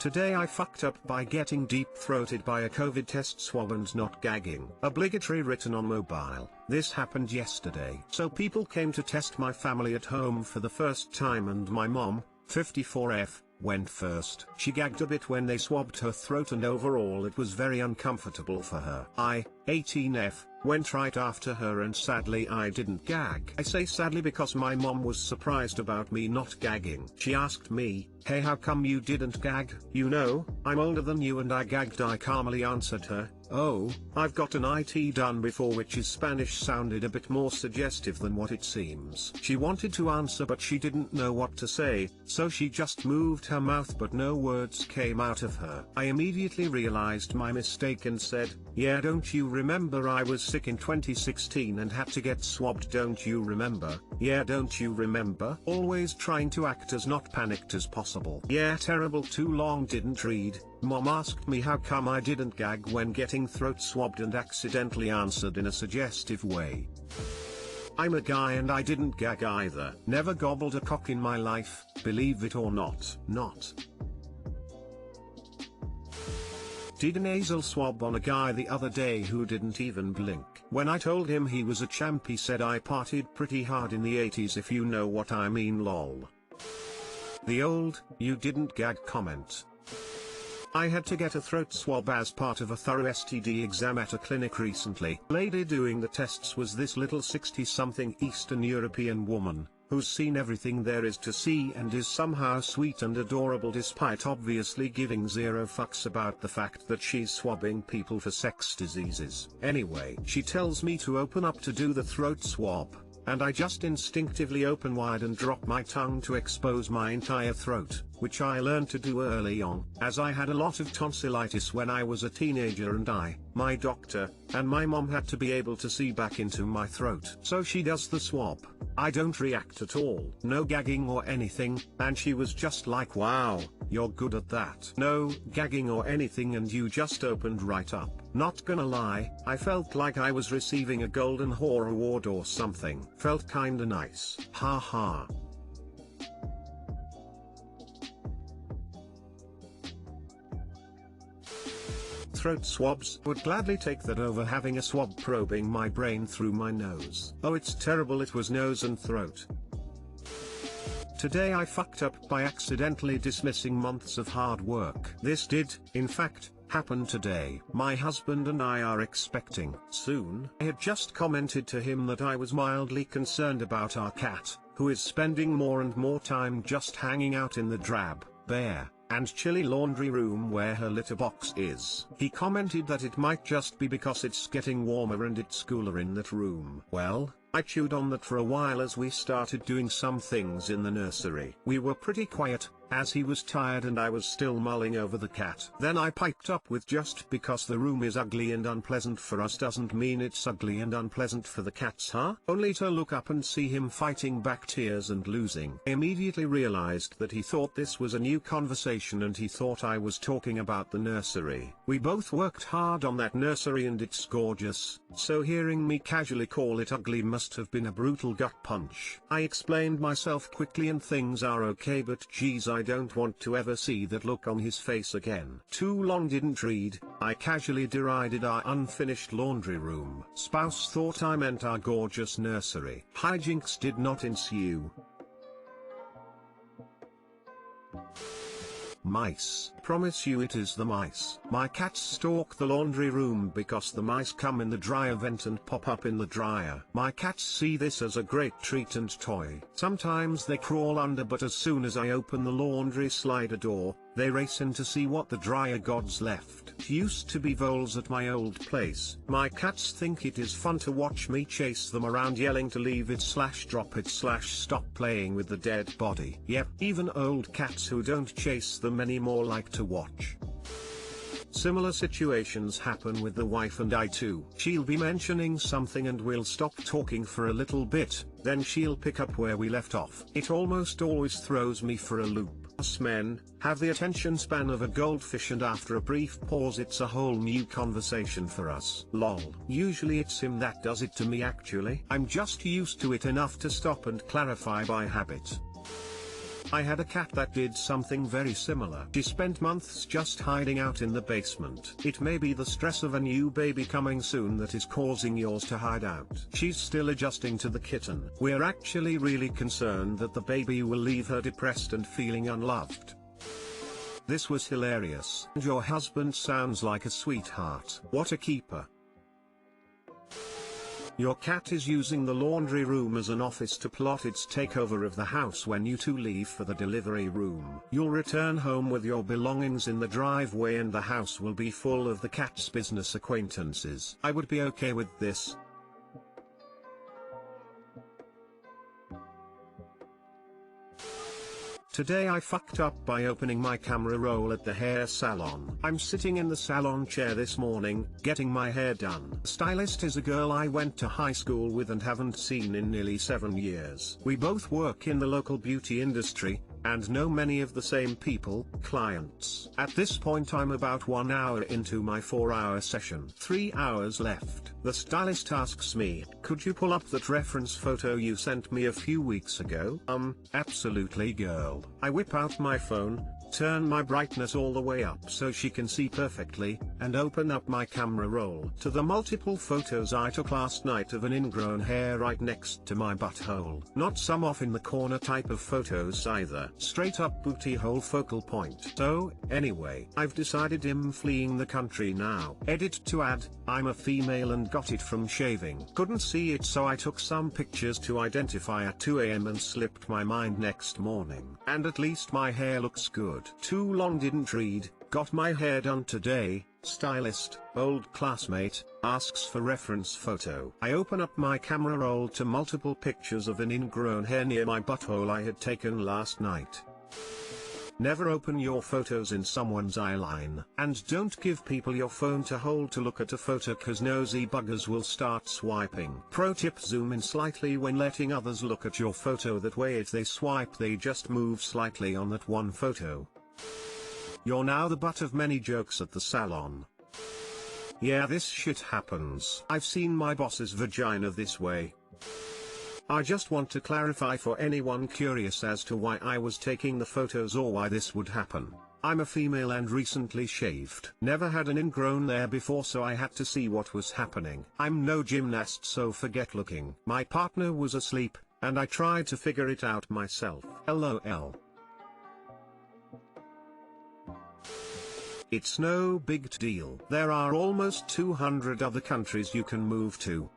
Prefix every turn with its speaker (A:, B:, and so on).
A: Today I fucked up by getting deep-throated by a COVID test swab and not gagging. Obligatory written on mobile. This happened yesterday. So people came to test my family at home for the first time and my mom, 54F, went first. She gagged a bit when they swabbed her throat and overall it was very uncomfortable for her. I, 18F, went right after her and sadly I didn't gag. I say sadly because my mom was surprised about me not gagging. She asked me, "Hey, how come you didn't gag?" "You know, I'm older than you and I gagged," I calmly answered her. "Oh, I've got an IT done before," which is Spanish sounded a bit more suggestive than what it seems. She wanted to answer but she didn't know what to say, so she just moved her mouth but no words came out of her. I immediately realized my mistake and said, "Yeah, don't you remember I was sick in 2016 and had to get swabbed, don't you remember? Yeah, don't you remember?" Always trying to act as not panicked as possible. Yeah, terrible. Too long didn't read. Mom asked me how come I didn't gag when getting throat swabbed and accidentally answered in a suggestive way. I'm a guy and I didn't gag either. Never gobbled a cock in my life, believe it or not. Did a nasal swab on a guy the other day who didn't even blink. When I told him he was a champ he said I partied pretty hard in the 80s if you know what I mean, lol. The old, "you didn't gag" comment. I had to get a throat swab as part of a thorough STD exam at a clinic recently. Lady doing the tests was this little 60-something Eastern European woman, who's seen everything there is to see and is somehow sweet and adorable despite obviously giving zero fucks about the fact that she's swabbing people for sex diseases. Anyway, she tells me to open up to do the throat swab, and I just instinctively open wide and drop my tongue to expose my entire throat, which I learned to do early on, as I had a lot of tonsillitis when I was a teenager and my doctor, and my mom had to be able to see back into my throat. So she does the swab. I don't react at all. No gagging or anything, and she was just like, "Wow, you're good at that." No gagging or anything and you just opened right up. Not gonna lie, I felt like I was receiving a Golden Whore award or something. Felt kinda nice. Haha. Throat swabs would gladly take that over having a swab probing my brain through my nose. Oh, it's terrible. It was nose and throat. Today I fucked up by accidentally dismissing months of hard work. This did, in fact, happen today. My husband and I are expecting soon. I had just commented to him that I was mildly concerned about our cat, who is spending more and more time just hanging out in the drab, bare, and chilly laundry room where her litter box is. He commented that it might just be because it's getting warmer and it's cooler in that room. Well, I chewed on that for a while as we started doing some things in the nursery. We were pretty quiet, as he was tired and I was still mulling over the cat. Then I piped up with, "Just because the room is ugly and unpleasant for us doesn't mean it's ugly and unpleasant for the cats, huh?" Only to look up and see him fighting back tears and losing. I immediately realized that he thought this was a new conversation and he thought I was talking about the nursery. We both worked hard on that nursery and it's gorgeous, so hearing me casually call it ugly must have been a brutal gut punch. I explained myself quickly and things are okay, but geez, I don't want to ever see that look on his face again. Too long didn't read. I casually derided our unfinished laundry room. Spouse thought I meant our gorgeous nursery. Hijinks did not ensue. Mice. Promise you it is the mice. My cats stalk the laundry room because the mice come in the dryer vent and pop up in the dryer. My cats see this as a great treat and toy. Sometimes they crawl under, but as soon as I open the laundry slider door, they race in to see what the dryer gods left. It used to be voles at my old place. My cats think it is fun to watch me chase them around yelling to leave it / drop it / stop playing with the dead body. Yep, even old cats who don't chase them anymore like to watch. Similar situations happen with the wife and I too. She'll be mentioning something and we'll stop talking for a little bit, then she'll pick up where we left off. It almost always throws me for a loop. Us men have the attention span of a goldfish and after a brief pause it's a whole new conversation for us. Lol. Usually it's him that does it to me actually. I'm just used to it enough to stop and clarify by habit. I had a cat that did something very similar. She spent months just hiding out in the basement. It may be the stress of a new baby coming soon that is causing yours to hide out. She's still adjusting to the kitten. We're actually really concerned that the baby will leave her depressed and feeling unloved. This was hilarious. And your husband sounds like a sweetheart. What a keeper. Your cat is using the laundry room as an office to plot its takeover of the house when you two leave for the delivery room. You'll return home with your belongings in the driveway and the house will be full of the cat's business acquaintances. I would be okay with this. Today I fucked up by opening my camera roll at the hair salon. I'm sitting in the salon chair this morning, getting my hair done. The stylist is a girl I went to high school with and haven't seen in nearly 7 years. We both work in the local beauty industry, and know many of the same people, clients. At this point I'm about 1 hour into my 4-hour session. 3 hours left. The stylist asks me, could you pull up that reference photo you sent me a few weeks ago? Absolutely girl. I whip out my phone, turn my brightness all the way up so she can see perfectly, and open up my camera roll to the multiple photos I took last night of an ingrown hair right next to my butthole. Not some off in the corner type of photos either. Straight up booty hole focal point. So, anyway, I've decided I'm fleeing the country now. Edit to add, I'm a female and got it from shaving. Couldn't see it so I took some pictures to identify at 2 AM and slipped my mind next morning. And at least my hair looks good. Too long didn't read, got my hair done today, stylist, old classmate, asks for reference photo. I open up my camera roll to multiple pictures of an ingrown hair near my butthole I had taken last night. Never open your photos in someone's eyeline. And don't give people your phone to hold to look at a photo cause nosy buggers will start swiping. Pro tip: zoom in slightly when letting others look at your photo, that way if they swipe they just move slightly on that one photo. You're now the butt of many jokes at the salon. Yeah, this shit happens. I've seen my boss's vagina this way. I just want to clarify for anyone curious as to why I was taking the photos or why this would happen. I'm a female and recently shaved. Never had an ingrown there before, so I had to see what was happening. I'm no gymnast, so forget looking. My partner was asleep, and I tried to figure it out myself. LOL. It's no big deal. There are almost 200 other countries you can move to.